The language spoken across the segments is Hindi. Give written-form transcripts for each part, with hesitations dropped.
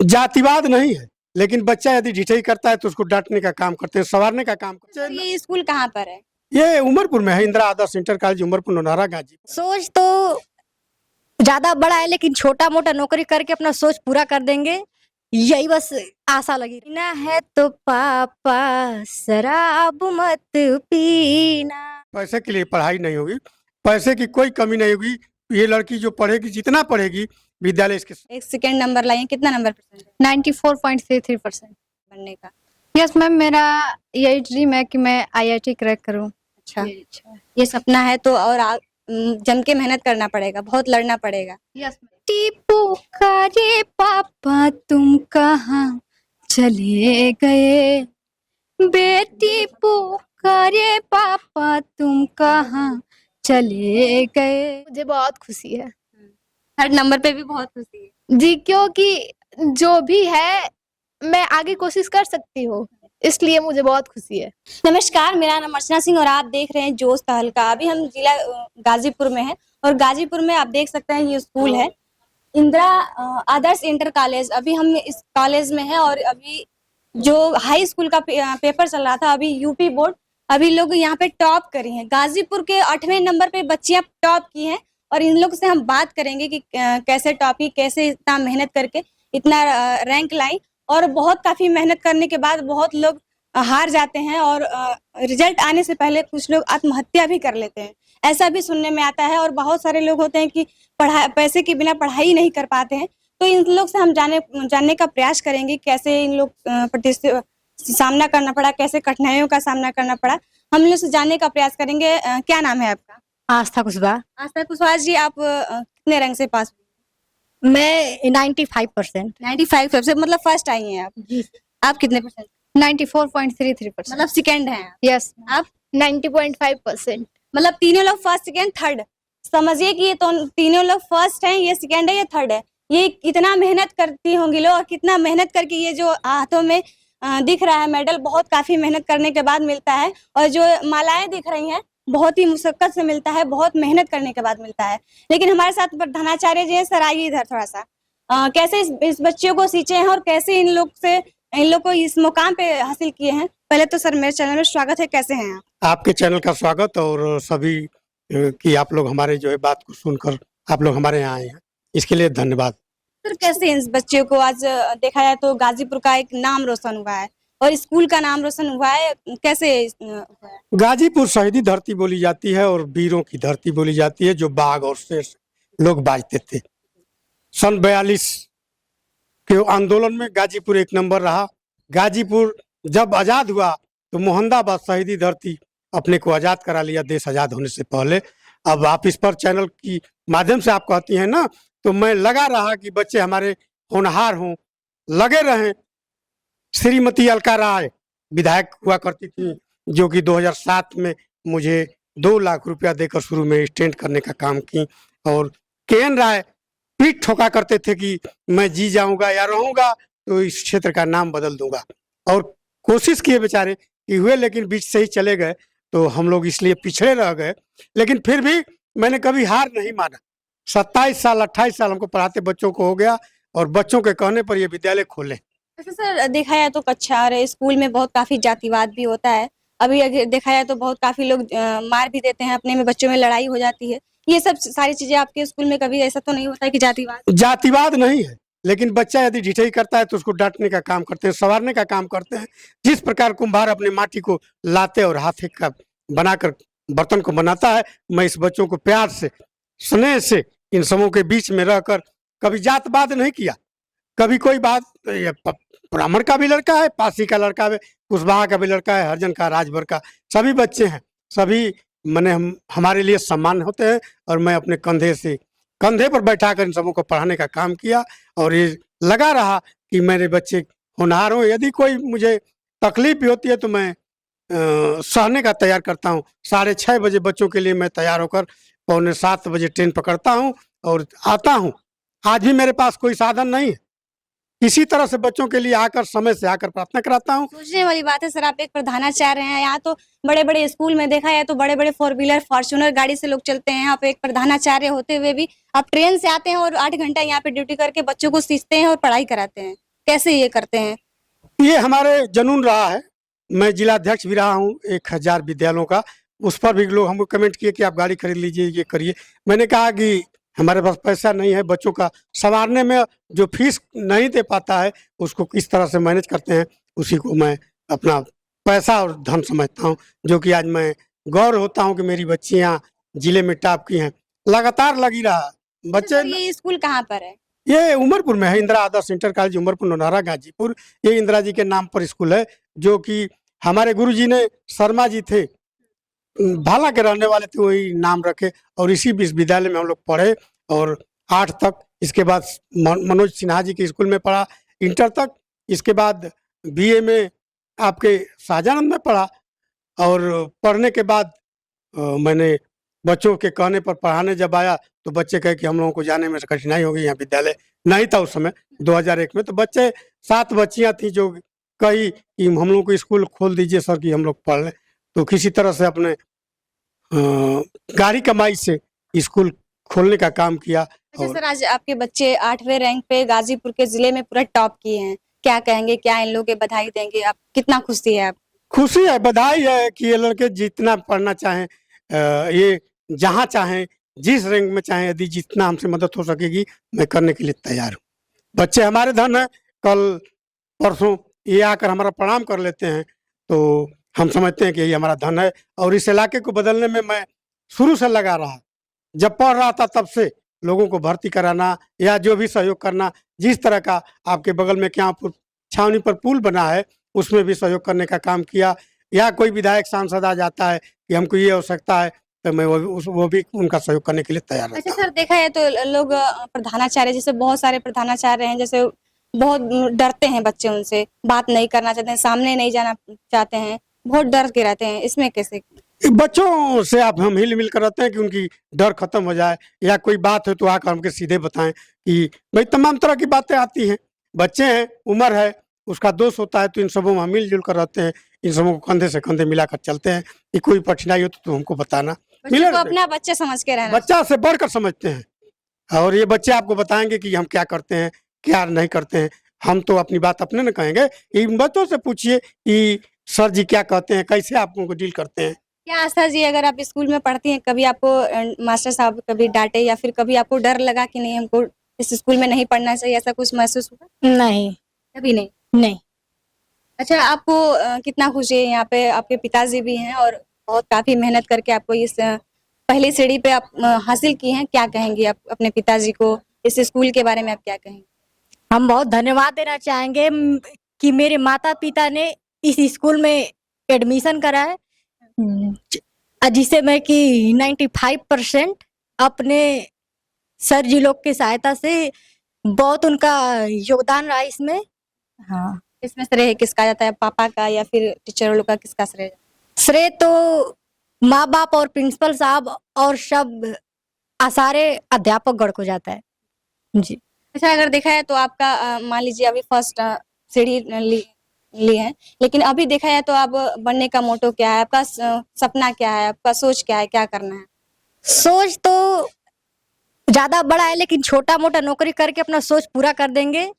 जातिवाद नहीं है, लेकिन बच्चा यदि ढिठई करता है तो उसको डांटने का काम करते हैं, संवारने का काम करते तो हैं। ये स्कूल कहाँ पर है? ये उमरपुर में है, इंदिरा आदर्श इंटर कॉलेज उमरपुर, नौनहरा, गाजीपुर। सोच तो ज्यादा बड़ा है, लेकिन छोटा मोटा नौकरी करके अपना सोच पूरा कर देंगे, यही बस आशा लगी ना है। तो पापा शराब मत पीना। पैसे के लिए पढ़ाई नहीं होगी, पैसे की कोई कमी नहीं होगी। ये लड़की जो पढ़ेगी, जितना पढ़ेगी विद्यालय इसके एक सेकेंड नंबर लाइए, कितना नंबर परसेंट 94.33% बनने का? यस मैम, मेरा यही ड्रीम है कि मैं आईआईटी क्रैक करूं। अच्छा, ये सपना है तो और जम के मेहनत करना पड़ेगा, बहुत लड़ना पड़ेगा। Yes ma'am. टीपू का रे पापा तुम कहाँ चले गए, बेटी पुकारे पापा तुम कहाँ चले गए। मुझे बहुत खुशी है। थर्ड नंबर पे भी बहुत खुशी है जी, क्योंकि जो भी है मैं आगे कोशिश कर सकती हूँ, इसलिए मुझे बहुत खुशी है। नमस्कार, मेरा नाम अर्चना सिंह और आप देख रहे हैं जोश तहलका। अभी हम जिला गाजीपुर में हैं और गाजीपुर में आप देख सकते हैं ये स्कूल है इंदिरा आदर्श इंटर कॉलेज। अभी हम इस कॉलेज में हैं और अभी जो हाई स्कूल का पेपर चल रहा था, अभी यूपी बोर्ड, अभी लोग यहाँ पे टॉप करी हैं। गाजीपुर के 8वें नंबर पे बच्चियां टॉप की हैं और इन लोग से हम बात करेंगे कि कैसे टॉप की, कैसे इतना मेहनत करके इतना रैंक लाई। और बहुत काफी मेहनत करने के बाद बहुत लोग हार जाते हैं और रिजल्ट आने से पहले कुछ लोग आत्महत्या भी कर लेते हैं, ऐसा भी सुनने में आता है। और बहुत सारे लोग होते हैं कि पैसे के बिना पढ़ाई नहीं कर पाते हैं। तो इन लोग से हम जानने का प्रयास करेंगे कैसे इन लोग सामना करना पड़ा, कैसे कठिनाइयों का सामना करना पड़ा, हम लोग से जानने का प्रयास करेंगे। क्या नाम है आपका? आस्था कुशवाहा। आस्था कुशवाहा जी, आप कितने रैंक से पास? मैं 95%। 95% मतलब फर्स्ट आई हैं आप जी। आप कितने परसेंट? 94.33%। मतलब सेकंड हैं आप? यस। आप 90.5%। मतलब तीनों लोग फर्स्ट सेकंड थर्ड, समझिए कि ये तो तीनों लोग फर्स्ट हैं, ये सेकंड है, ये थर्ड है। ये कितना मेहनत करती होंगी लोग और कितना मेहनत करके ये जो हाथों में दिख रहा है मेडल, बहुत काफी मेहनत करने के बाद मिलता है। और जो मालाएं दिख रही हैं बहुत ही मुशक्कत से मिलता है, बहुत मेहनत करने के बाद मिलता है। लेकिन हमारे साथ प्रधानाचार्य जी है, सर आइए इधर थोड़ा सा। कैसे इस बच्चों को सींचे हैं और कैसे इन लोग को इस मुकाम पे हासिल किए हैं। पहले तो सर मेरे चैनल में स्वागत है, कैसे हैं आप? आपके चैनल का स्वागत और सभी कि आप लोग हमारे जो है बात को सुनकर आप लोग हमारे यहाँ आए हैं, इसके लिए धन्यवाद। सर कैसे इस बच्चे को आज देखा जाए तो गाजीपुर का एक नाम रोशन हुआ है और स्कूल का नाम रोशन हुआ है, कैसे हुआ है? गाजीपुर शहीदी धरती बोली जाती है और वीरों की धरती बोली जाती है, जो बाघ और शेर लोग बाजते थे। सन 42 के आंदोलन में गाजीपुर एक नंबर रहा। गाजीपुर जब आजाद हुआ तो मोहम्मदाबाद शहीदी धरती अपने को आजाद करा लिया देश आजाद होने से पहले। अब आप इस पर चैनल की माध्यम से आप कहती हैं ना, तो मैं लगा रहा कि बच्चे हमारे होनहार हों, लगे रहें। श्रीमती अलका राय विधायक हुआ करती थी, जो कि 2007 में मुझे 2 लाख रुपया देकर शुरू में स्टैंड करने का काम की। और KN राय पीठ ठोका करते थे कि मैं जी जाऊंगा या रहूंगा तो इस क्षेत्र का नाम बदल दूंगा। और कोशिश किए बेचारे कि हुए, लेकिन बीच से ही चले गए, तो हम लोग इसलिए पिछड़े रह गए। लेकिन फिर भी मैंने कभी हार नहीं माना। 27 साल 28 साल हमको पढ़ाते बच्चों को हो गया और बच्चों के कहने पर ये विद्यालय खोले। वैसे सर देखा जाए तो कक्षा और स्कूल में बहुत काफी जातिवाद भी होता है। अभी अगर देखा जाए तो बहुत काफी लोग मार भी देते हैं, अपने में बच्चों में लड़ाई हो जाती है। ये सब सारी चीजें आपके स्कूल में कभी ऐसा तो नहीं होता है कि जातिवाद नहीं है, लेकिन बच्चा यदि ढिठई करता है तो उसको डांटने का काम करते हैं, संवारने का काम करते हैं। जिस प्रकार कुम्हार अपने माटी को लाते और हाथ का बनाकर बर्तन को बनाता है, मैं इस बच्चों को प्यार से, स्नेह से इन समूह के बीच में रहकर कभी जातवाद नहीं किया। कभी कोई बात, ब्राह्मण का भी लड़का है, पासी का लड़का है, कुशवाहा का भी लड़का है, हरिजन का, राजभर का, सभी बच्चे हैं। सभी हमारे लिए सम्मान होते हैं और मैं अपने कंधे पर बैठाकर इन सबों को पढ़ाने का काम किया और ये लगा रहा कि मेरे बच्चे होनहार हों। यदि कोई मुझे तकलीफ भी होती है तो मैं सहने का तैयार करता हूँ। 6:30 बजे बच्चों के लिए मैं तैयार होकर 6:45 बजे ट्रेन पकड़ता हूँ और आता हूँ। आज भी मेरे पास कोई साधन नहीं है, इसी तरह से बच्चों के लिए आकर समय से आकर प्रार्थना कराता हूँ। सोचने वाली बात है सर, आप एक प्रधानाचार्य हैं। यहाँ तो बड़े बड़े स्कूल में देखा है तो बड़े बड़े 4 व्हीलर फॉर्च्यूनर गाड़ी से लोग चलते हैं। आप एक प्रधानाचार्य होते हुए भी आप ट्रेन से आते हैं और 8 घंटा यहाँ पे ड्यूटी करके बच्चों को सीखते हैं और पढ़ाई कराते हैं। कैसे ये करते हैं? ये हमारे जुनून रहा है। मैं जिला अध्यक्ष भी रहा हूँ 1000 विद्यालयों का। उस पर भी लोग हमको कमेंट किए कि आप गाड़ी खरीद लीजिए, ये करिए। मैंने कहा कि हमारे पास पैसा नहीं है, बच्चों का संवारने में जो फीस नहीं दे पाता है, उसको किस तरह से मैनेज करते हैं, उसी को मैं अपना पैसा और धन समझता हूँ। जो कि आज मैं गौर होता हूँ कि मेरी बच्चियाँ जिले में टॉप की हैं। लगातार लगी रहा। अच्छा बच्चे सर, ये स्कूल कहाँ पर है? ये उमरपुर में है, इंदिरा आदर्श इंटर कॉलेज उमरपुर नौनारा गाजीपुर। ये इंदिरा जी के नाम पर स्कूल है, जो कि हमारे गुरुजी ने, शर्मा जी थे, भाला के रहने वाले थे, वही नाम रखे और इसी विश्वविद्यालय में हम लोग पढ़े और 8 तक। इसके बाद मनोज सिन्हा जी के स्कूल में पढ़ा इंटर तक। इसके बाद बीए में आपके शाहजानंद में पढ़ा और पढ़ने के बाद मैंने बच्चों के कहने पर पढ़ाने जब आया तो बच्चे कहे कि हम लोगों को जाने में कठिनाई होगी, यहाँ विद्यालय नहीं था उस समय 2001 में। तो बच्चे 7 बच्चियां थी जो कही कि हम लोग को स्कूल खोल दीजिए सर कि हम लोग पढ़ लें। तो किसी तरह से अपने गाड़ी कमाई से स्कूल खोलने का काम किया। अच्छा और सर, आज आपके बच्चे 8वें रैंक पे गाजीपुर के जिले में पूरा टॉप किए हैं, क्या कहेंगे, क्या इन लोगों के बधाई देंगे आप, कितना खुशी है आप? खुशी है, बधाई है कि ये लड़के जितना पढ़ना चाहें, ये जहाँ चाहें, जिस रैंक में चाहें, यदि जितना हमसे मदद हो सकेगी मैं करने के लिए तैयार हूँ। बच्चे हमारे धन है। कल परसों ये आकर हमारा प्रणाम कर लेते हैं तो हम समझते हैं कि ये हमारा धन है। और इस इलाके को बदलने में मैं शुरू से लगा रहा। जब पढ़ रहा था तब से लोगों को भर्ती कराना या जो भी सहयोग करना, जिस तरह का आपके बगल में क्या छावनी पर पुल बना है उसमें भी सहयोग करने का काम किया। या कोई विधायक सांसद आ जाता है कि हमको ये आवश्यकता है तो मैं वो भी उनका सहयोग करने के लिए तैयार रहता अच्छा हूँ। सर, देखा है तो लोग प्रधानाचार्य, जैसे बहुत सारे प्रधानाचार्य हैं, जैसे बहुत डरते हैं बच्चे, उनसे बात नहीं करना चाहते हैं, सामने नहीं जाना चाहते हैं, बहुत डर के रहते हैं, इसमें कैसे? बच्चों से आप हम हिल मिल कर रहते हैं कि उनकी डर खत्म हो जाए या कोई बात हो तो आकर हमके सीधे बताएं कि भाई तमाम तरह की बातें आती हैं। बच्चे हैं, उम्र है, उसका दोष होता है, तो इन सबों में हम मिलजुल कर रहते हैं। इन सबों को कंधे से कंधे मिलाकर चलते हैं कि कोई कठिनाई हो तो हमको बताना। बच्चे मिले को अपना बच्चे समझ के रहना। बच्चा से बढ़कर समझते हैं और ये बच्चे आपको बताएंगे कि हम क्या करते हैं, क्या नहीं करते हैं। हम तो अपनी बात अपने न कहेंगे, इन बच्चों से पूछिए कि सर जी क्या कहते हैं, कैसे आप उनको डील करते हैं। क्या आस्था जी, अगर आप स्कूल में पढ़ती हैं, कभी आपको मास्टर साहब कभी डांटे या फिर कभी आपको डर लगा कि नहीं हमको इस स्कूल में नहीं पढ़ना चाहिए, ऐसा कुछ महसूस हुआ? नहीं। कभी नहीं। नहीं। अच्छा, आपको कितना खुशी है, यहाँ पे आपके पिताजी भी हैं और बहुत काफी मेहनत करके आपको इस पहली सीढ़ी पे आप हासिल की हैं, क्या कहेंगी आप अपने पिताजी को, इस स्कूल के बारे में आप क्या कहेंगे? हम बहुत धन्यवाद देना चाहेंगे कि मेरे माता पिता ने इस स्कूल में एडमिशन करा है, जिसे मैं कि 95% अपने सर जी लोग की सहायता से, बहुत उनका योगदान रहा इसमें। हाँ, इसमें श्रेय किसका जाता है, पापा का या फिर टीचर लोग का, किसका श्रेय? श्रेय तो माँ बाप और प्रिंसिपल साहब और सब सारे अध्यापक गण को जाता है जी। अच्छा, अगर देखा है तो आपका मान लीजिए अभी फर्स्ट सीढ़ी ली है, लेकिन अभी देखा है तो आप बनने का मोटो क्या है, आपका सपना क्या है, आपका सोच क्या है, क्या करना है? सोच तो ज्यादा बड़ा है लेकिन छोटा मोटा नौकरी करके अपना सोच पूरा कर देंगे,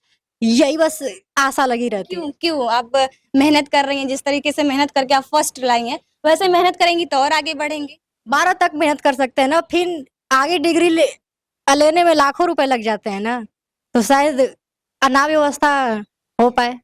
यही बस आशा लगी रहती है। क्यों क्यों आप मेहनत कर रही हैं, जिस तरीके से मेहनत करके आप फर्स्ट लाई हैं, वैसे मेहनत करेंगी तो और आगे बढ़ेंगे। 12 तक मेहनत कर सकते हैं ना, फिर आगे डिग्री लेने में लाखों रुपए लग जाते हैं ना, तो शायद अनाव व्यवस्था हो पाए।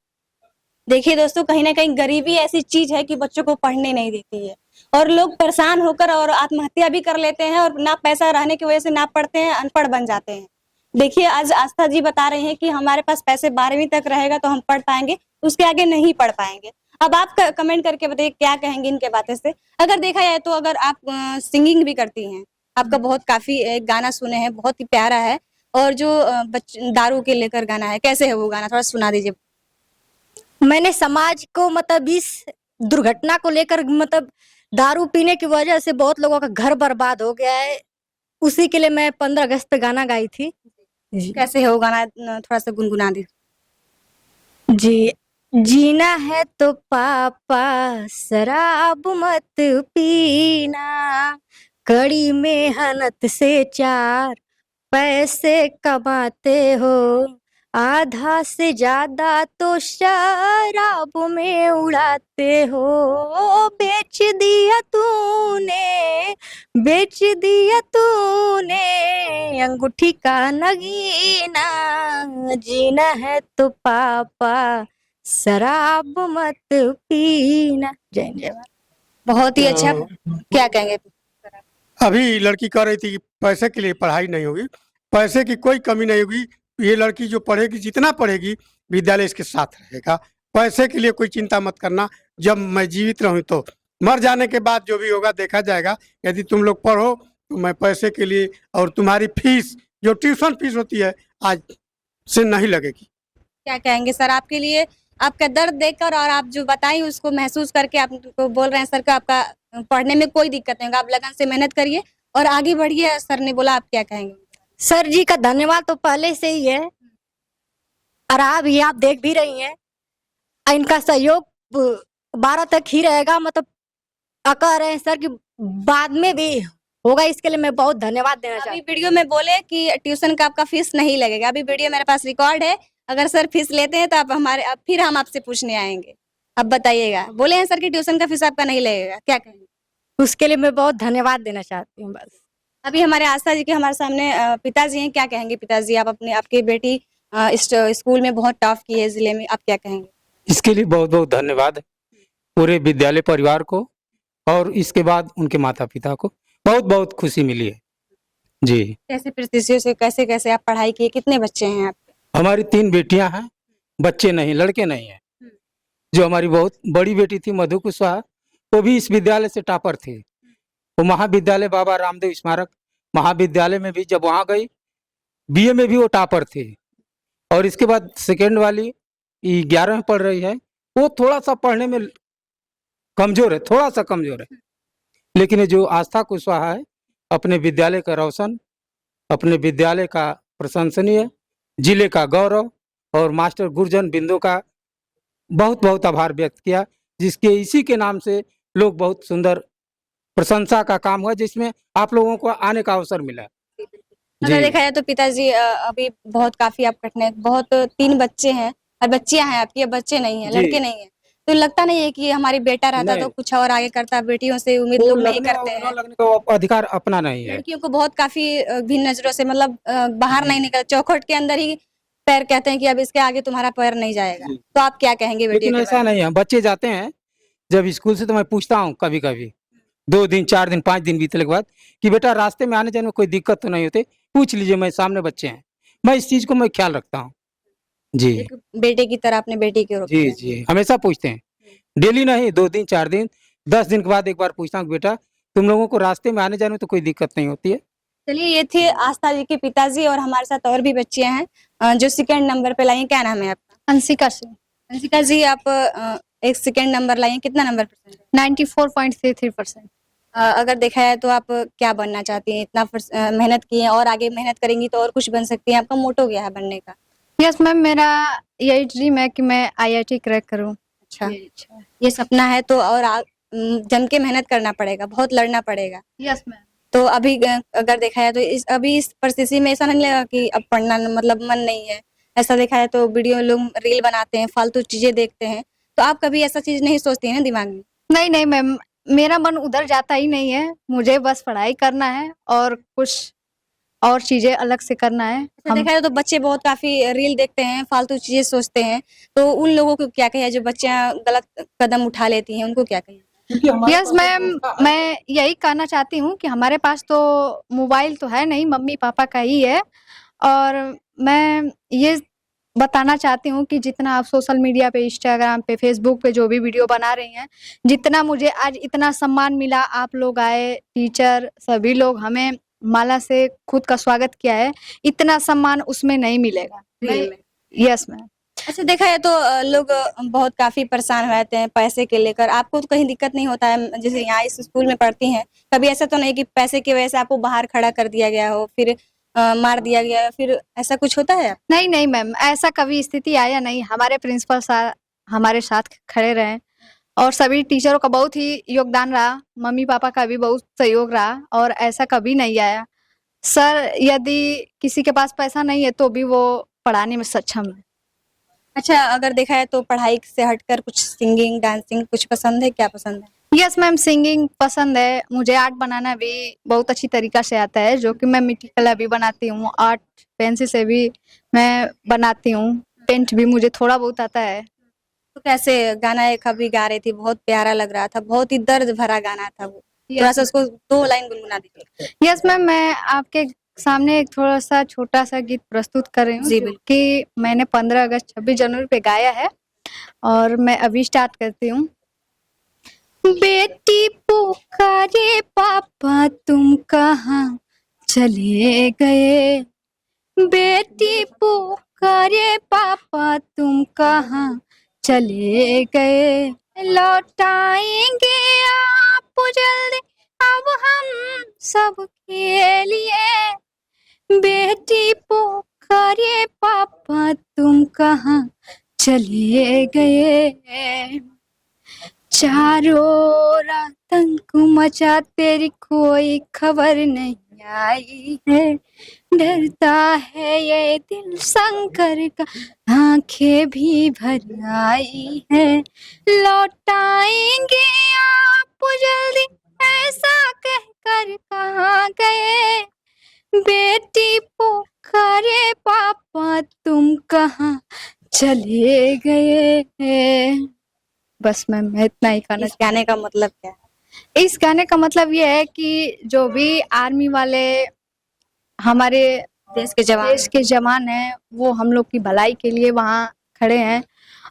देखिए दोस्तों, कहीं ना कहीं गरीबी ऐसी चीज है कि बच्चों को पढ़ने नहीं देती है और लोग परेशान होकर और आत्महत्या भी कर लेते हैं और ना पैसा रहने की वजह से ना पढ़ते हैं, अनपढ़ बन जाते हैं। देखिए, आज आस्था जी बता रहे हैं कि हमारे पास पैसे 12वीं तक रहेगा तो हम पढ़ पाएंगे, उसके आगे नहीं पढ़ पाएंगे। अब आप कमेंट करके बताइए क्या कहेंगे इनके बातें से। अगर देखा जाए तो अगर आप सिंगिंग भी करती हैं, आपका बहुत काफी एक गाना सुने हैं, बहुत ही प्यारा है, और जो दारू के लेकर गाना है, कैसे है वो गाना, थोड़ा सुना दीजिए। मैंने समाज को मतलब इस दुर्घटना को लेकर, मतलब दारू पीने की वजह से बहुत लोगों का घर बर्बाद हो गया है, उसी के लिए मैं 15 अगस्त पे गाना गाई थी। कैसे है वो गाना, थोड़ा सा गुनगुना दीजिए। जी। जीना है तो पापा शराब मत पीना, कड़ी मेहनत से 4 पैसे कमाते हो, आधा से ज्यादा तो शराब में उड़ाते हो, बेच दिया तूने अंगूठी का नगीना, जीना है तो पापा शराब मत पीना। जय जय। बहुत ही अच्छा। क्या कहेंगे? अभी लड़की कह रही थी कि पैसे के लिए पढ़ाई नहीं होगी, पैसे की कोई कमी नहीं होगी। ये लड़की जो पढ़ेगी, जितना पढ़ेगी, विद्यालय इसके साथ रहेगा। पैसे के लिए कोई चिंता मत करना। जब मैं जीवित रहूं तो, मर जाने के बाद जो भी होगा देखा जाएगा। यदि तुम लोग पढ़ो तो मैं पैसे के लिए, और तुम्हारी फीस जो ट्यूशन फीस होती है आज से नहीं लगेगी। क्या कहेंगे सर? आपके लिए आपका दर्द देखकर और आप जो बताई उसको महसूस करके आपको बोल रहे हैं सर का आपका पढ़ने में कोई दिक्कत नहीं होगा, आप लगन से मेहनत करिए और आगे बढ़िए। सर ने बोला, आप क्या कहेंगे? सर जी का धन्यवाद तो पहले से ही है, और आप देख भी रही हैं, इनका सहयोग 12 तक ही रहेगा। मतलब कह रहे हैं सर कि बाद में भी होगा, इसके लिए मैं बहुत धन्यवाद देना अभी चाहती वीडियो में बोले कि ट्यूशन का आपका फीस नहीं लगेगा। अभी वीडियो मेरे पास रिकॉर्ड है, अगर सर फीस लेते हैं तो आप अब फिर हम आपसे पूछने आएंगे। अब बताइएगा, बोले हैं सर कि ट्यूशन का फीस आपका नहीं लगेगा, क्या कहेंगे? हूँ। उसके लिए मैं बहुत धन्यवाद देना चाहती हूँ बस। अभी हमारे आस्था जी के हमारे सामने पिताजी हैं, क्या कहेंगे पिताजी? आप आपकी बेटी इस स्कूल में बहुत टॉप की है जिले में, आप क्या कहेंगे? इसके लिए बहुत बहुत धन्यवाद पूरे विद्यालय परिवार को, और इसके बाद उनके माता पिता को बहुत बहुत खुशी मिली है जी। कैसे परिस्थितियों से कैसे कैसे आप पढ़ाई किए? कितने बच्चे हैं आपके? हमारी 3 बेटियां हैं, बच्चे नहीं, लड़के नहीं हैं। जो हमारी बहुत बड़ी बेटी थी मधु कुशवाहा, वो भी इस विद्यालय से टॉपर थी। वो महाविद्यालय बाबा रामदेव स्मारक महाविद्यालय में भी जब वहाँ गई, बीए में भी वो टॉपर थी। और इसके बाद सेकेंड वाली 11वीं में पढ़ रही है, वो थोड़ा सा पढ़ने में कमजोर है, थोड़ा सा कमजोर है। लेकिन ये जो आस्था कुशवाहा है, अपने विद्यालय का रोशन, अपने विद्यालय का प्रशंसनीय, जिले का गौरव, और मास्टर गुरजन बिंदु का बहुत बहुत आभार व्यक्त किया, जिसके इसी के नाम से लोग बहुत सुंदर प्रशंसा का काम हुआ, जिसमें आप लोगों को आने का अवसर मिला। अगर देखा जाए तो पिताजी अभी बहुत काफी आप कठिन, बहुत 3 बच्चे हैं और बच्चियां हैं आपकी, बच्चे नहीं है, जी। लड़के नहीं है। तो लगता नहीं है कि हमारी बेटा रहता तो कुछ और आगे करता? बेटियों से उम्मीद लोग नहीं करते हैं। लगने का अधिकार अपना नहीं है। लड़कियों को बहुत काफी भिन्न नजरों से, मतलब बाहर नहीं निकल, चौखट के अंदर ही पैर कहते हैं कि अब इसके आगे तुम्हारा पैर नहीं जाएगा। तो आप क्या कहेंगे बेटियों लेकिन के ऐसा नहीं है, बच्चे जाते हैं जब स्कूल से, तो मैं पूछता हूँ कभी कभी 2 दिन 4 दिन 5 दिन बीतने के बाद कि बेटा रास्ते में आने जाने में कोई दिक्कत तो नहीं होती? पूछ लीजिए, मैं सामने बच्चे हैं, मैं इस चीज को मैं ख्याल रखता हूँ जी। एक बेटे की तरह अपने बेटी के रूप जी में। जी, हमेशा पूछते हैं, डेली नहीं, 2 दिन 4 दिन 10 दिन के बाद एक बार पूछता हूँ, बेटा तुम लोगों को रास्ते में आने जाने में तो कोई दिक्कत नहीं होती है? चलिए, ये थे आस्था जी के पिताजी, और हमारे साथ और भी बच्चियां हैं जो सेकंड नंबर पे लाई हैं। क्या नाम है आपका? अंशिका सिंह। अंशिका जी, आप एक सेकंड नंबर लाई हैं, कितना नंबर परसेंट? 94.33%। अगर देखा जाए तो आप क्या बनना चाहती हैं? इतना मेहनत की है और आगे मेहनत करेंगी तो और कुछ बन सकती हैं। आपका मोटो क्या है बनने का? यस मैम, मेरा यही ड्रीम है कि मैं IIT क्रैक करूं। अच्छा, ये सपना है तो और जम के मेहनत करना पड़ेगा, बहुत लड़ना पड़ेगा। Yes ma'am. तो अभी अगर देखा जाए तो अभी इस परिस्थिति में ऐसा नहीं लगा कि अब पढ़ना मतलब मन नहीं है? ऐसा देखा जाए तो वीडियो लोग रील बनाते हैं, फालतू चीजें देखते हैं, तो आप कभी ऐसा चीज नहीं सोचती हैं दिमाग में? नहीं नहीं मैम, मेरा मन उधर जाता ही नहीं है। मुझे बस पढ़ाई करना है और कुछ और चीजें अलग से करना है। अच्छा, देखा जाए तो बच्चे बहुत काफी रील देखते हैं, फालतू चीजें सोचते हैं, तो उन लोगों को क्या कहिए जो बच्चियां गलत कदम उठा लेती हैं, उनको क्या कहिए? यस मैम, मैं यही कहना चाहती हूँ कि हमारे पास तो मोबाइल तो है नहीं, मम्मी पापा का ही है। और मैं ये बताना चाहती हूँ कि जितना आप सोशल मीडिया पे, इंस्टाग्राम पे, फेसबुक पे जो भी वीडियो बना रही हैं, जितना मुझे आज इतना सम्मान मिला, आप लोग आए, टीचर सभी लोग हमें माला से खुद का स्वागत किया है, इतना सम्मान उसमें नहीं मिलेगा। रील में। Yes ma'am. अच्छा, देखा है तो लोग बहुत काफी परेशान रहते हैं पैसे के लेकर। आपको तो कहीं दिक्कत नहीं होता है? जैसे यहाँ इस स्कूल में पढ़ती हैं, कभी ऐसा तो नहीं कि पैसे की वजह से आपको बाहर खड़ा कर दिया गया हो, फिर मार दिया गया, फिर ऐसा कुछ होता है? नहीं नहीं मैम, ऐसा कभी स्थिति आया नहीं। हमारे प्रिंसिपल सर हमारे साथ खड़े रहे और सभी टीचरों का बहुत ही योगदान रहा, मम्मी पापा का भी बहुत सहयोग रहा, और ऐसा कभी नहीं आया। सर यदि किसी के पास पैसा नहीं है तो भी वो पढ़ाने में सक्षम है। अच्छा, अगर देखा है तो पढ़ाई से हटकर कुछ सिंगिंग, डांसिंग कुछ पसंद है? क्या पसंद है? यस मैम, सिंगिंग पसंद है। मुझे आर्ट बनाना भी बहुत अच्छी तरीका से आता है, जो कि मैं मिट्टी कला भी बनाती हूँ, आर्ट पेंसिल से भी मैं बनाती हूँ, पेंट भी मुझे थोड़ा बहुत आता है। तो कैसे गाना एक अभी गा रही थी, बहुत प्यारा लग रहा था, बहुत ही दर्द भरा गाना था वो, थोड़ा सा उसको 2 लाइन गुनगुना दीजिए। यस मैम, मैं आपके सामने एक थोड़ा सा छोटा सा गीत प्रस्तुत कर रही हूँ, जी, जो कि मैंने 15 अगस्त 26 जनवरी पे गाया है, और मैं अभी स्टार्ट करती हूँ। बेटी पुकारे पापा तुम कहाँ चले गए, बेटी पुकारे पापा तुम कहाँ चले गए, लौटाएंगे आप जल्दी अब हम सब के लिए, बेटी पुकारे पापा तुम कहाँ चले गए, चारों ओर आतंक मचा तेरी कोई खबर नहीं आई है, डरता है ये दिल शंकर का आंखें भी भर आई है, लौटाएंगे आप जल्दी ऐसा कहकर कहाँ गए, बेटी पुकारे पापा तुम कहाँ चले गए। बस मैम, मैं इतना ही कहना इस गाने का मतलब क्या है? इस गाने का मतलब ये है कि जो भी आर्मी वाले हमारे देश के जवान हैं, वो हम लोग की भलाई के लिए वहाँ खड़े हैं,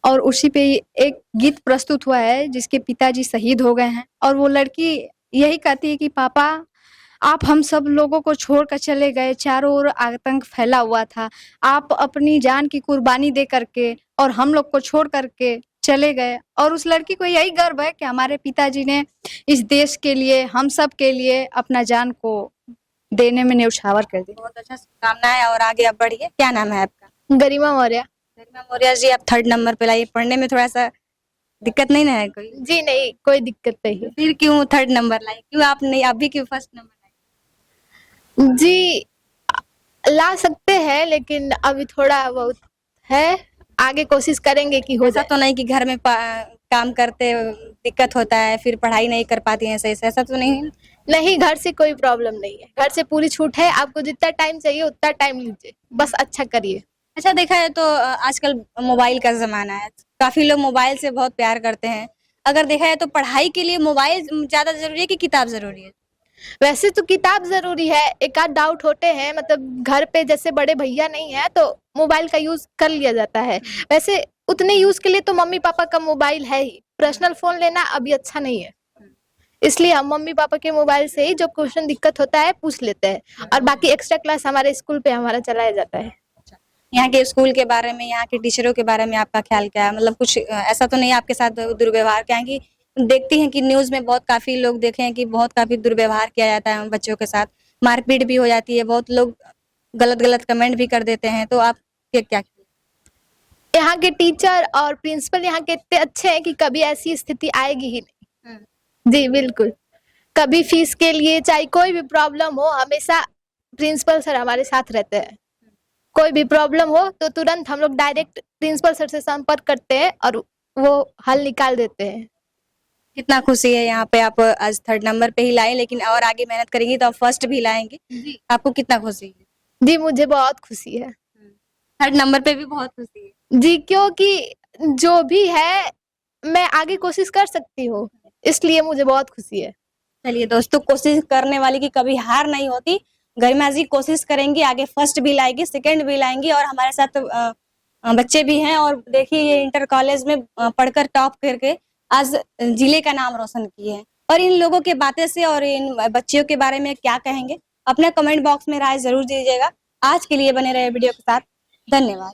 और उसी पे एक गीत प्रस्तुत हुआ है जिसके पिताजी शहीद हो गए हैं, और वो लड़की यही कहती है कि पापा आप हम सब लोगों को छोड़कर चले गए, चारों ओर आतंक फैला हुआ था, आप अपनी जान की कुर्बानी दे करके और हम लोग को छोड़ करके चले गए, और उस लड़की को यही गर्व है कि हमारे पिताजी ने इस देश के लिए, हम सब के लिए अपना जान को देने में न्यौछावर कर दिया। बहुत अच्छा, शुभकामनाएं और आगे आप बढ़िए। क्या नाम है आपका? गरिमा मौर्य। गरिमा मौर्य जी, आप 3rd नंबर पे लाइए। पढ़ने में थोड़ा सा दिक्कत नहीं ना है कोई? जी नहीं, कोई दिक्कत नहीं है। फिर क्यों 3rd नंबर लाई? क्यों आप नहीं, अभी क्यों 1st नंबर लाई? जी ला सकते हैं, लेकिन अभी थोड़ा बहुत है, आगे कोशिश करेंगे कि हो ऐसा जाए। तो नहीं कि घर में काम करते दिक्कत होता है, फिर पढ़ाई नहीं कर पाती हैं सही से, ऐसा तो नहीं है? नहीं, घर से कोई प्रॉब्लम नहीं है, घर से पूरी छूट है, आपको जितना टाइम चाहिए उतना टाइम लीजिए, बस अच्छा करिए। अच्छा, देखा है तो आजकल मोबाइल का जमाना है, काफी लोग मोबाइल से बहुत प्यार करते हैं। अगर देखा है तो पढ़ाई के लिए मोबाइल ज्यादा जरूरी है कि किताब जरूरी है? वैसे तो किताब जरूरी है, एक आध डाउट होते हैं, मतलब घर पे जैसे बड़े भैया नहीं है तो मोबाइल का यूज कर लिया जाता है, वैसे उतने यूज के लिए तो मम्मी पापा का मोबाइल है ही, पर्सनल फोन लेना अभी अच्छा नहीं है, इसलिए हम मम्मी पापा के मोबाइल से ही जो क्वेश्चन दिक्कत होता है पूछ लेते हैं, और बाकी एक्स्ट्रा क्लास हमारे स्कूल पे हमारा चलाया जाता है। यहाँ के स्कूल के बारे में, यहाँ के टीचरों के बारे में आपका ख्याल क्या है? मतलब कुछ ऐसा तो नहीं आपके साथ दुर्व्यवहार? क्या है कि देखती हैं कि न्यूज में बहुत काफी लोग देखे हैं कि बहुत काफी दुर्व्यवहार किया जाता है बच्चों के साथ, मारपीट भी हो जाती है, बहुत लोग गलत गलत कमेंट भी कर देते हैं, तो आप क्या? यहाँ के टीचर और प्रिंसिपल यहाँ के इतने अच्छे हैं कि कभी ऐसी स्थिति आएगी ही नहीं। जी बिल्कुल, कभी फीस के लिए चाहे कोई भी प्रॉब्लम हो, हमेशा प्रिंसिपल सर हमारे साथ रहते हैं, कोई भी प्रॉब्लम हो तो तुरंत हम लोग डायरेक्ट प्रिंसिपल सर से संपर्क करते हैं और वो हल निकाल देते हैं। कितना खुशी है यहाँ पे आप आज 3rd नंबर पे ही लाए, लेकिन और आगे मेहनत करेंगी तो आप 1st भी लाएंगे, आपको कितना खुशी है? जी मुझे बहुत खुशी है। 3rd नंबर पे भी बहुत खुशी है जी, क्योंकि जो भी है मैं आगे कोशिश कर सकती हूँ, इसलिए मुझे बहुत खुशी है। चलिए दोस्तों, कोशिश करने वाली की कभी हार नहीं होती। गरिमा जी कोशिश करेंगी, आगे 1st भी लाएगी, 2nd भी लाएंगी, और हमारे साथ बच्चे भी हैं, और देखिए ये इंटर कॉलेज में पढ़कर टॉप करके आज जिले का नाम रोशन किए हैं। और इन लोगों के बातें से और इन बच्चियों के बारे में क्या कहेंगे, अपने कमेंट बॉक्स में राय जरूर दीजिएगा। आज के लिए बने रहे वीडियो के साथ, धन्यवाद।